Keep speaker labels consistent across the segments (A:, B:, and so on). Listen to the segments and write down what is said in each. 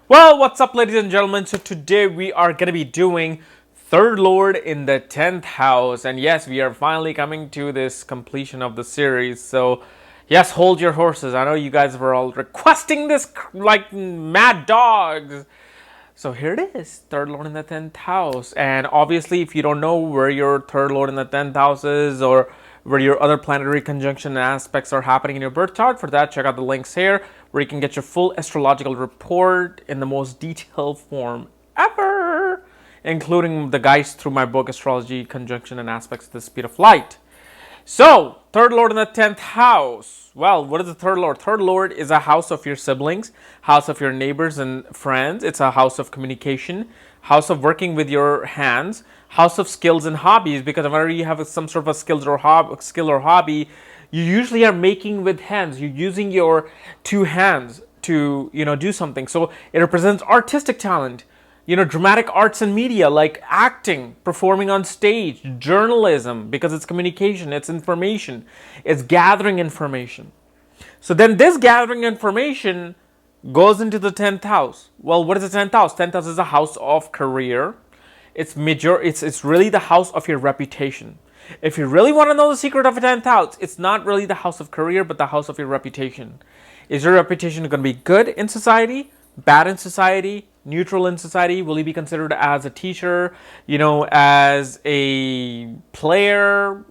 A: Well, what's up, ladies and gentlemen? So today we are going to be doing third lord in the 10th house. And yes, we are finally coming to this completion of the series. So yes, hold your horses. I know you guys were all requesting this like mad dogs. So here it is, third lord in the 10th house. And obviously, if you don't know where your third lord in the 10th house is, or where your other planetary conjunction aspects are happening in your birth chart, for that, check out the links here where you can get your full astrological report in the most detailed form ever, including the guides through my book, Astrology, Conjunction, and Aspects of the Speed of Light. So, third lord in the 10th house. Well, what is the third lord? Third lord is a house of your siblings, house of your neighbors and friends. It's a house of communication, house of working with your hands, house of skills and hobbies. Because whenever you have some sort of a skill or hobby, you usually are making with hands. You're using your two hands to do something. So it represents artistic talent, dramatic arts and media like acting, performing on stage, journalism, because it's communication, it's information, it's gathering information. So then this gathering information goes into the 10th house. Well, what is the 10th house? 10th house is a house of career. It's really the house of your reputation. If you really want to know the secret of a 10th house, it's not really the house of career, but the house of your reputation. Is your reputation going to be good in society, bad in society, neutral in society? Will you be considered as a teacher, as a player,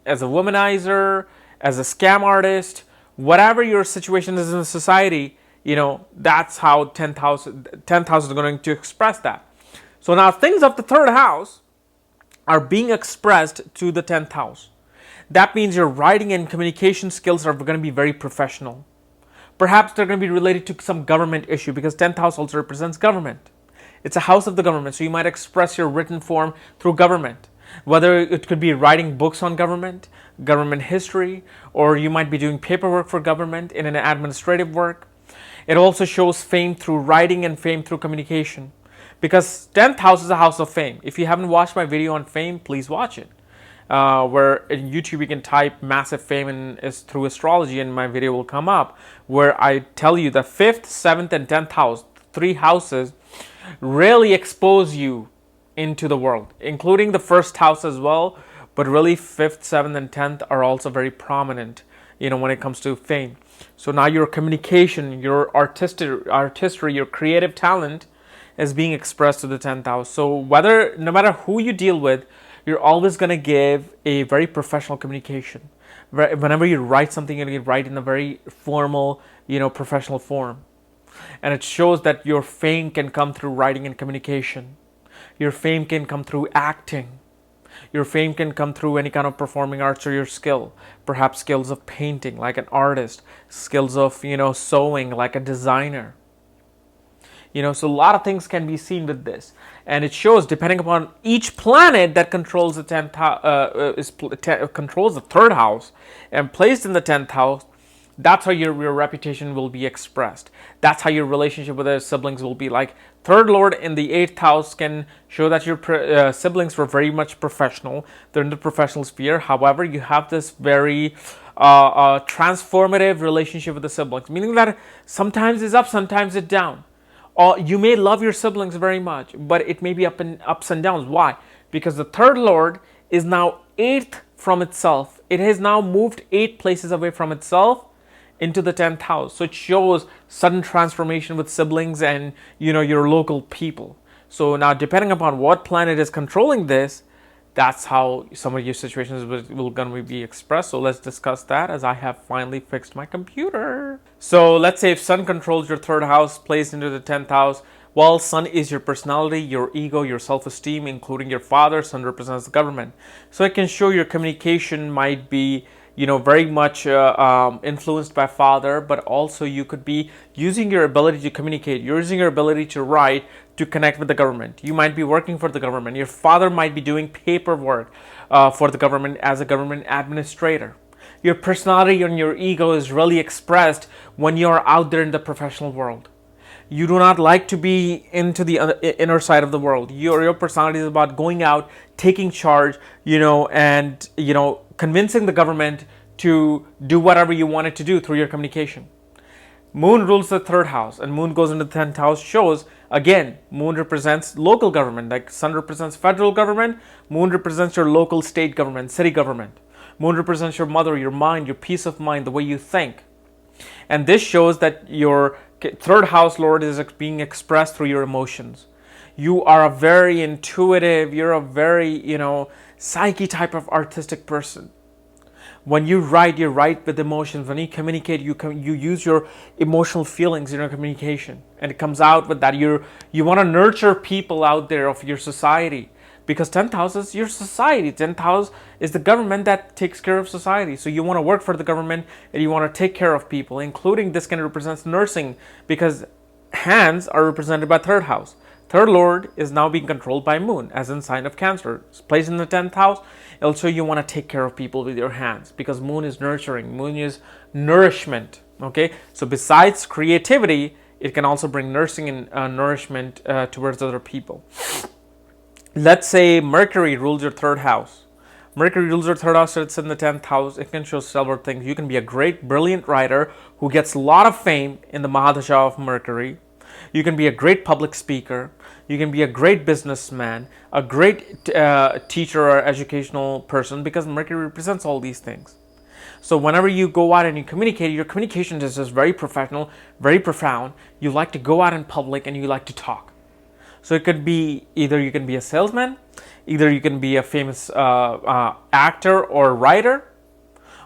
A: as a womanizer, as a scam artist? Whatever your situation is in the society, that's how 10th house is going to express that. So now things of the third house are being expressed to the 10th house. That means your writing and communication skills are going to be very professional. Perhaps they're going to be related to some government issue, because 10th house also represents government. It's a house of the government, so you might express your written form through government. Whether it could be writing books on government history, or you might be doing paperwork for government in an administrative work. It also shows fame through writing and fame through communication, because 10th house is a house of fame. If you haven't watched my video on fame, please watch it. Where in YouTube you can type massive fame is through astrology, and my video will come up, where I tell you the 5th, 7th, and 10th house, 3 houses, really expose you into the world, including the 1st house as well. But really 5th, 7th, and 10th are also very prominent, when it comes to fame. So now your communication, your artistry, your creative talent is being expressed to the 10th house. So no matter who you deal with, you're always going to give a very professional communication. Whenever you write something, you're going to write in a very formal, professional form. And it shows that your fame can come through writing and communication. Your fame can come through acting. Your fame can come through any kind of performing arts or your skill. Perhaps skills of painting, like an artist. Skills of, sewing, like a designer. So a lot of things can be seen with this, and it shows depending upon each planet that controls the 10th controls the 3rd house and placed in the 10th house. That's how your reputation will be expressed. That's how your relationship with their siblings will be. Like third lord in the 8th house can show that your siblings were very much professional. They're in the professional sphere. However, you have this very transformative relationship with the siblings, meaning that sometimes it's up, sometimes it's down. Or you may love your siblings very much, but it may be ups and downs. Why? Because the third lord is now 8th from itself. It has now moved 8 places away from itself into the 10th house. So it shows sudden transformation with siblings and your local people. So now depending upon what planet is controlling this, that's how some of your situations will going to be expressed. So let's discuss that, as I have finally fixed my computer. So let's say if Sun controls your 3rd house, placed into the 10th house. Well, Sun is your personality, your ego, your self-esteem, including your father. Sun represents the government. So it can show your communication might be very much influenced by father, but also you could be using your ability to communicate, using your ability to write, to connect with the government. You might be working for the government. Your father might be doing paperwork for the government as a government administrator. Your personality and your ego is really expressed when you're out there in the professional world. You do not like to be into the inner side of the world. Your personality is about going out, taking charge, and convincing the government to do whatever you want it to do through your communication. Moon rules the third house, and moon goes into the 10th house, shows again, moon represents local government, like sun represents federal government, moon represents your local state government, city government. Moon represents your mother, your mind, your peace of mind, the way you think. And this shows that your third house lord is being expressed through your emotions. You are a very intuitive, you're a very, psyche type of artistic person. When you write with emotions. When you communicate, you use your emotional feelings in your communication, and it comes out with that. You want to nurture people out there of your society, because 10th house is your society. 10th house is the government that takes care of society. So you want to work for the government, and you want to take care of people, including this can represent nursing, because hands are represented by third house. Third lord is now being controlled by moon, as in sign of Cancer. It's placed in the 10th house. Also, you want to take care of people with your hands, because moon is nurturing. Moon is nourishment. Okay, so besides creativity, it can also bring nursing and nourishment towards other people. Let's say Mercury rules your third house. Mercury rules your third house, so it's in the 10th house. It can show several things. You can be a great, brilliant writer who gets a lot of fame in the Mahadasha of Mercury. You can be a great public speaker. You can be a great businessman, a great teacher or educational person, because Mercury represents all these things. So whenever you go out and you communicate, your communication is just very professional, very profound. You like to go out in public and you like to talk. So it could be either you can be a salesman, either you can be a famous actor or writer,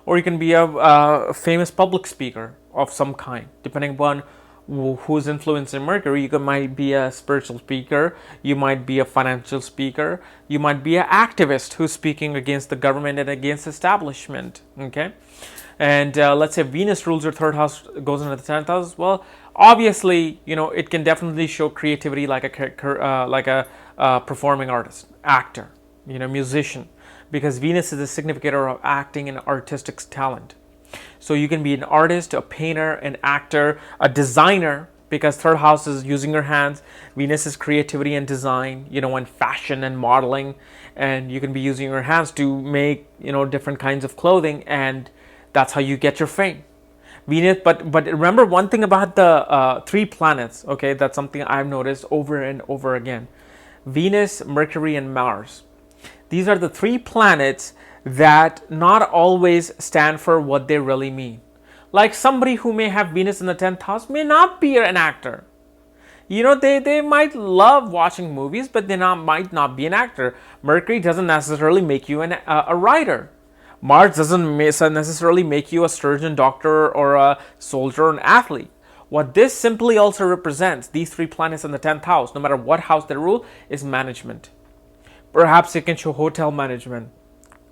A: or you can be a famous public speaker of some kind, depending upon who's influencing Mercury. You might be a spiritual speaker, you might be a financial speaker, you might be an activist who's speaking against the government and against establishment. Okay, and let's say Venus rules your third house, goes into the 10th house. Well, obviously, it can definitely show creativity, like a performing artist, actor, musician, because Venus is a significator of acting and artistic talent. So you can be an artist, a painter, an actor, a designer, because third house is using your hands. Venus is creativity and design, and fashion and modeling. And you can be using your hands to make, different kinds of clothing, and that's how you get your fame. Venus, but remember one thing about the 3 planets, okay, that's something I've noticed over and over again. Venus, Mercury, and Mars. These are the 3 planets that not always stand for what they really mean. Like somebody who may have Venus in the 10th house may not be an actor. They might love watching movies, but they might not be an actor. Mercury doesn't necessarily make you a writer. Mars doesn't necessarily make you a surgeon, doctor, or a soldier, or an athlete. What this simply also represents, these 3 planets in the 10th house, no matter what house they rule, is management. Perhaps it can show hotel management,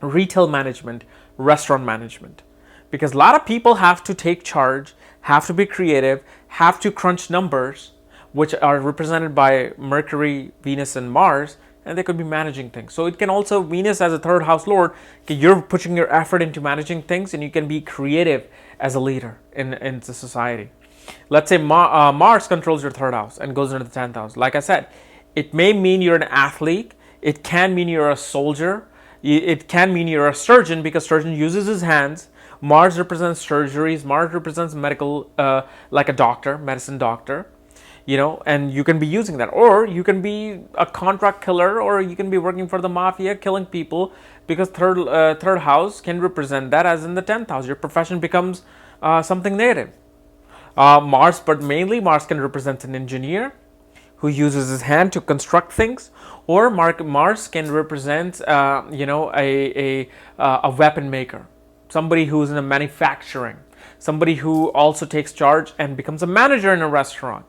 A: retail management, restaurant management, because a lot of people have to take charge, have to be creative, have to crunch numbers, which are represented by Mercury, Venus, and Mars, and they could be managing things. So it can also, Venus as a third house lord, you're putting your effort into managing things, and you can be creative as a leader in the society. Let's say Mars controls your third house and goes into the 10th house. Like I said, it may mean you're an athlete, it can mean you're a soldier, it can mean you're a surgeon, because surgeon uses his hands. Mars represents surgeries. Mars represents medical, like a doctor, medicine doctor, and you can be using that. Or you can be a contract killer, or you can be working for the mafia, killing people, because third house can represent that, as in the 10th house. Your profession becomes something negative. Mars can represent an engineer who uses his hand to construct things, or Mars can represent, a weapon maker, somebody who's in a manufacturing, somebody who also takes charge and becomes a manager in a restaurant.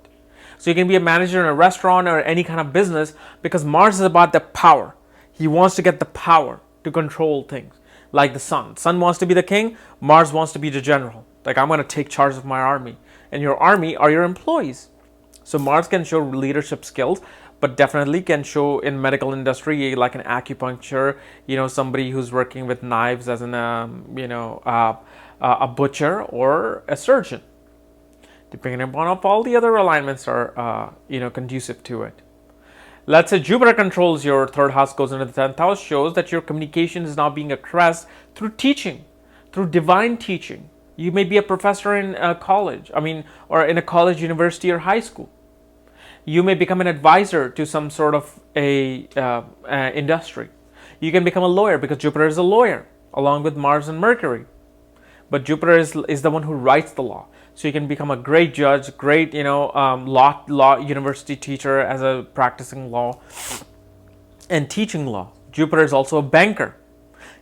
A: So you can be a manager in a restaurant or any kind of business, because Mars is about the power. He wants to get the power to control things, like the sun. Sun wants to be the king, Mars wants to be the general. Like, I'm going to take charge of my army, and your army are your employees. So Mars can show leadership skills, but definitely can show in medical industry, like an acupuncture, somebody who's working with knives, as in a butcher or a surgeon, depending upon if all the other alignments are conducive to it. Let's say Jupiter controls your third house, goes into the 10th house, shows that your communication is now being expressed through teaching, through divine teaching. You may be a professor in a college, or in a college, university, or high school. You may become an advisor to some sort of a industry. You can become a lawyer because Jupiter is a lawyer, along with Mars and Mercury. But Jupiter is the one who writes the law. So you can become a great judge, great law university teacher as a practicing law and teaching law. Jupiter is also a banker.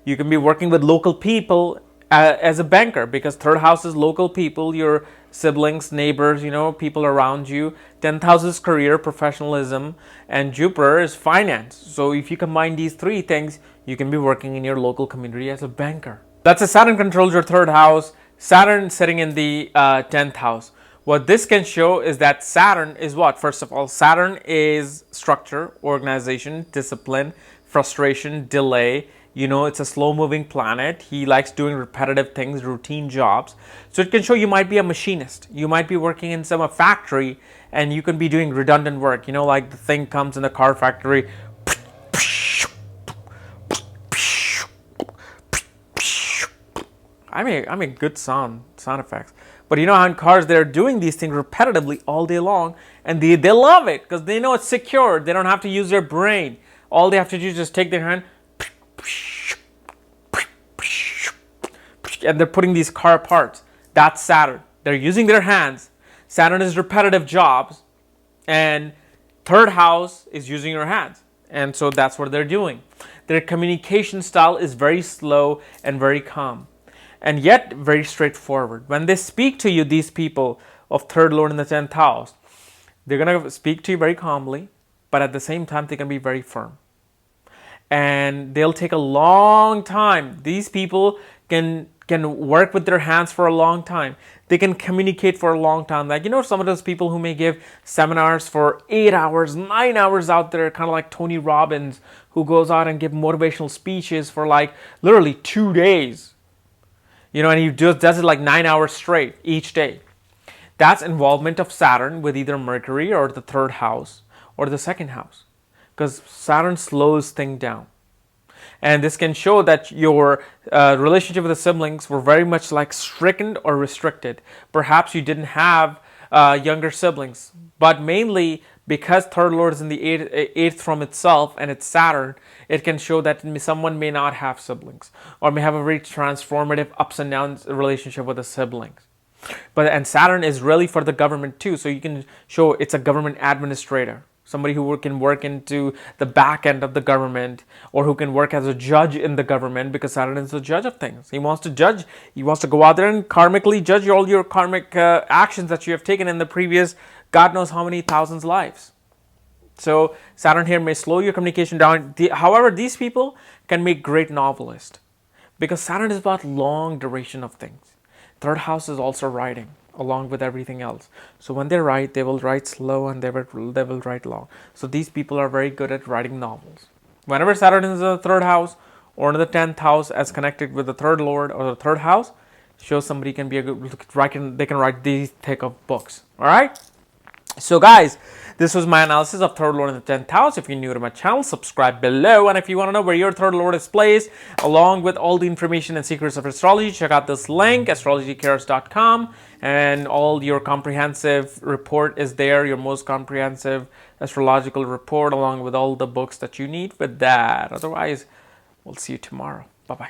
A: You can be working with local people as a banker, because third house is local people, your siblings, neighbors, people around you. 10th house is career, professionalism, and Jupiter is finance. So if you combine these three things, you can be working in your local community as a banker. That's a Saturn controls your third house. Saturn sitting in the 10th house. What this can show is that Saturn is what? First of all, Saturn is structure, organization, discipline, frustration, delay. It's a slow-moving planet. He likes doing repetitive things, routine jobs. So it can show you might be a machinist. You might be working in some factory, and you can be doing redundant work. Like the thing comes in the car factory. I mean good sound effects. But how in cars they're doing these things repetitively all day long, and they love it because they know it's secure. They don't have to use their brain. All they have to do is just take their hand, and they're putting these car parts. That's Saturn. They're using their hands. Saturn is repetitive jobs, and third house is using your hands. And so that's what they're doing. Their communication style is very slow and very calm, and yet very straightforward. When they speak to you, these people of third lord in the 10th house, they're going to speak to you very calmly, but at the same time, they can be very firm. And they'll take a long time. These people can work with their hands for a long time. They can communicate for a long time. Like, some of those people who may give seminars for 8 hours, 9 hours out there, kind of like Tony Robbins, who goes out and give motivational speeches for like literally 2 days. And he just does it like 9 hours straight each day. That's involvement of Saturn with either Mercury or the third house or the second house, because Saturn slows things down. And this can show that your relationship with the siblings were very much like stricken or restricted. Perhaps you didn't have younger siblings, but mainly because third lord is in the eighth from itself and it's Saturn, it can show that someone may not have siblings or may have a very transformative ups and downs relationship with the siblings. And Saturn is really for the government too. So you can show it's a government administrator. Somebody who can work into the back end of the government, or who can work as a judge in the government, because Saturn is the judge of things. He wants to judge. He wants to go out there and karmically judge all your karmic actions that you have taken in the previous God knows how many thousands lives. So Saturn here may slow your communication down. However, these people can make great novelists, because Saturn is about long duration of things. Third house is also writing, along with everything else. So when they write, they will write slow and they will write long. So these people are very good at writing novels. Whenever Saturn is in the third house or in the 10th house as connected with the third lord or the third house, shows somebody can be a good, they can write these thick of books. All right. So guys, this was my analysis of third lord in the 10th house. If you're new to my channel, subscribe below. And if you want to know where your third lord is placed, along with all the information and secrets of astrology, check out this link, astrologykrs.com, and all your comprehensive report is there, your most comprehensive astrological report, along with all the books that you need with that. Otherwise, we'll see you tomorrow. Bye-bye.